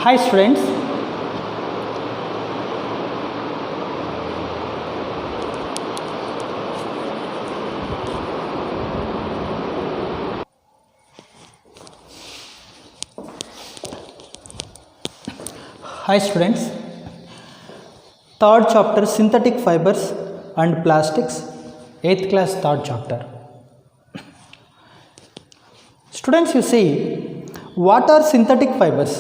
Hi students. Hi students. Third chapter synthetic fibers and plastics, 8th class third chapter. Students, you see, what are synthetic fibers?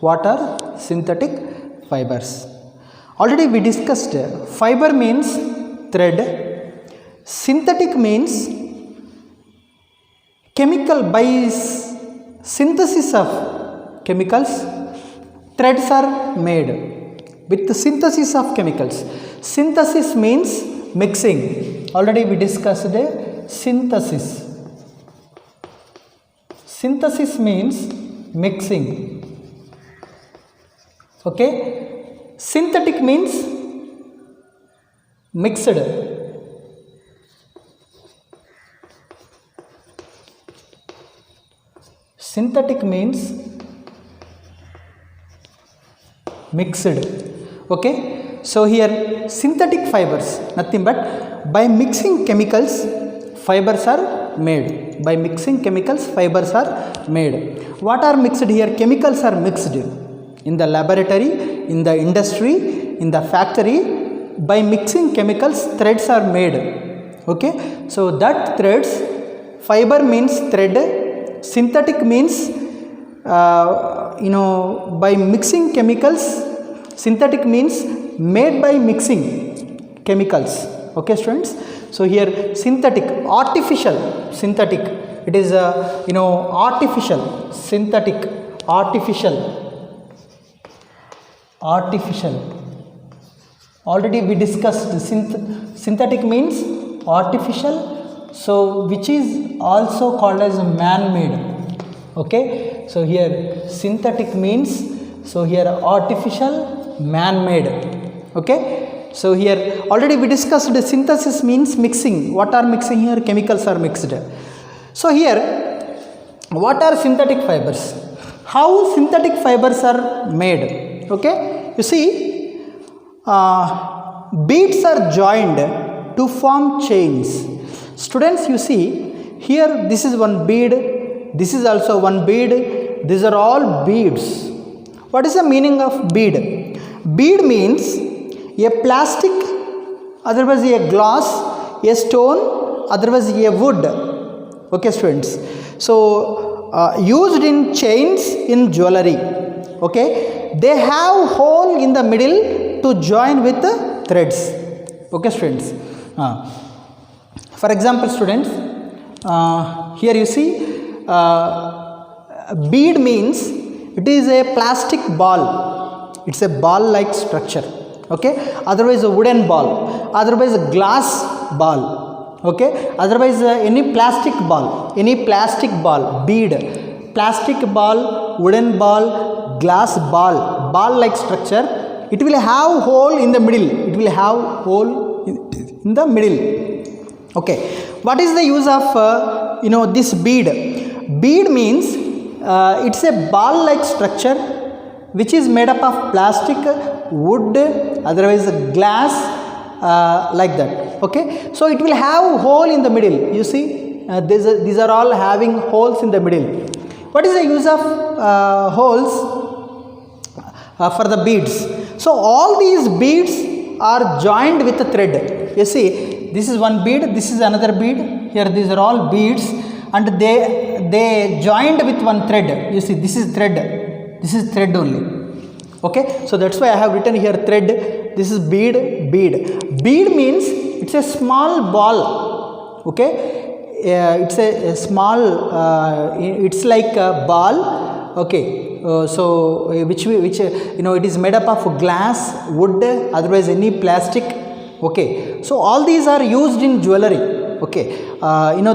What are synthetic fibers? Already we discussed fiber means thread, synthetic means chemical by synthesis of chemicals, threads are made with the synthesis of chemicals. Synthesis means mixing. Already we discussed the synthesis. Synthesis means mixing. Okay. Synthetic means mixed. Synthetic means mixed. Okay. So here synthetic fibers, nothing but by mixing chemicals fibers are made. By mixing chemicals fibers are made. What are mixed here? Chemicals are mixed in the laboratory, in the industry, in the factory. By mixing chemicals threads are made. Okay. So that threads, fiber means thread, synthetic means by mixing chemicals, synthetic means made by mixing chemicals. Okay students. So here synthetic, artificial, synthetic, it is artificial, synthetic, artificial. Already we discussed synthetic means artificial, so which is also called as man-made. Okay. So here synthetic means, so here artificial, man-made. Okay. So here already we discussed the synthesis means mixing. What are mixing here? Chemicals are mixed. So here what are synthetic fibers? How synthetic fibers are made? Okay. You see, beads are joined to form chains. Students, you see here, this is one bead, this is also one bead, these are all beads. What is the meaning of bead? Bead means a plastic, otherwise a glass, a stone, otherwise a wood. Okay students. So used in chains in jewelry. Okay. They have hole in the middle to join with the threads. Okay students. For example students, here you see bead means it is a plastic ball. It's a ball like structure. Okay. Otherwise a wooden ball, otherwise a glass ball. Okay. Otherwise any plastic ball, bead, plastic ball, wooden ball, glass ball, ball like structure. It will have hole in the middle. It will have hole in the middle. Okay. What is the use of this bead? Bead means it's a ball like structure which is made up of plastic, wood, otherwise glass, like that. Okay. So it will have hole in the middle. You see, these are all having holes in the middle. What is the use of holes for the beads? So all these beads are joined with a thread. You see, this is one bead, this is another bead. Here these are all beads, and they joined with one thread. You see, this is thread. This is thread only. Okay. So that's why I have written here thread. This is bead, bead. Bead means it's a small ball. Okay. It's a small, it's like a ball. Okay. So which it is made up of glass, wood, otherwise any plastic. Okay. So all these are used in jewelry. Okay.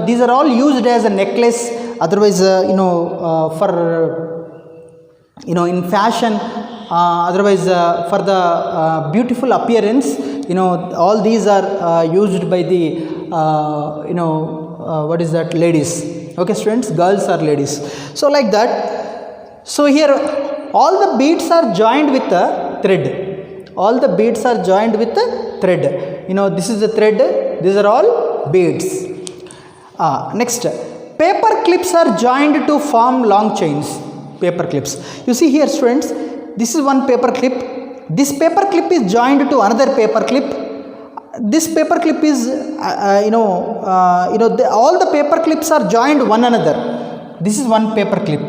These are all used as a necklace, otherwise for in fashion, otherwise for the beautiful appearance. All these are used by the what is that, ladies. Okay students, girls or ladies. So like that. So here all the beads are joined with a thread. All the beads are joined with a thread. You know, this is the thread, these are all beads. Next, paper clips are joined to form long chains. Paper clips. You see here students, this is one paper clip. This paper clip is joined to another paper clip. This paper clip is, all the paper clips are joined one another. This is one paper clip.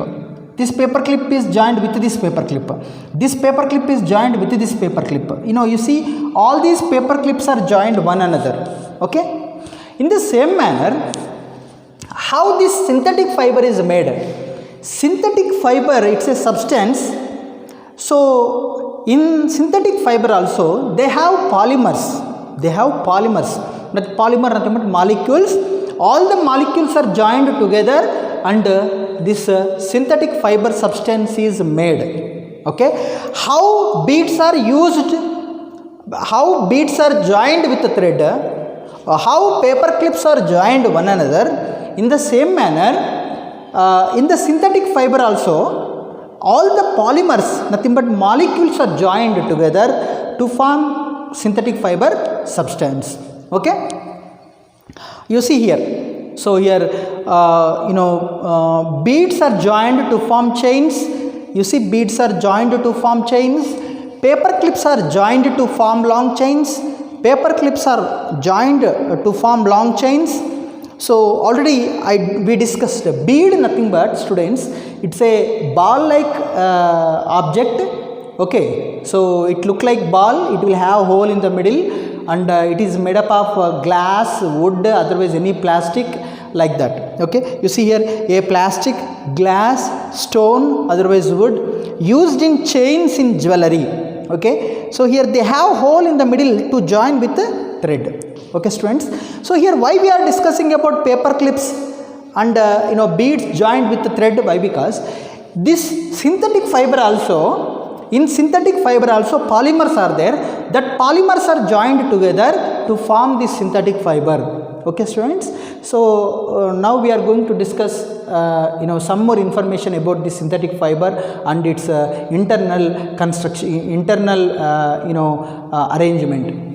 This paper clip is joined with this paper clip. This paper clip is joined with this paper clip. You know, you see all these paper clips are joined one another. Okay. In the same manner, how this synthetic fiber is made? Synthetic fiber, it's a substance. So in synthetic fiber also they have polymers. They have polymers. But polymer nothing but molecules. All the molecules are joined together and this synthetic fiber substance is made. Okay. How beads are used? How beads are joined with the thread? How paper clips are joined one another? In the same manner, in the synthetic fiber also, all the polymers, nothing but molecules are joined together to form synthetic fiber substance. Okay. You see here. So here, beads are joined to form chains. You see, beads are joined to form chains. Paper clips are joined to form long chains. Paper clips are joined to form long chains. So already we discussed bead, nothing but students, it's a ball like object. Okay, so it look like ball, it will have hole in the middle and it is made up of glass, wood, otherwise any plastic like that. Okay, you see here a plastic, glass, stone, otherwise wood, used in chains in jewelry. Okay, so here they have hole in the middle to join with the thread. Okay students, so here why we are discussing about paper clips and beads joined with the thread? Why? Because this synthetic fiber also, in synthetic fiber also polymers are there. That polymers are joined together to form this synthetic fiber. Okay students, so now we are going to discuss some more information about this synthetic fiber and its internal construction, internal arrangement.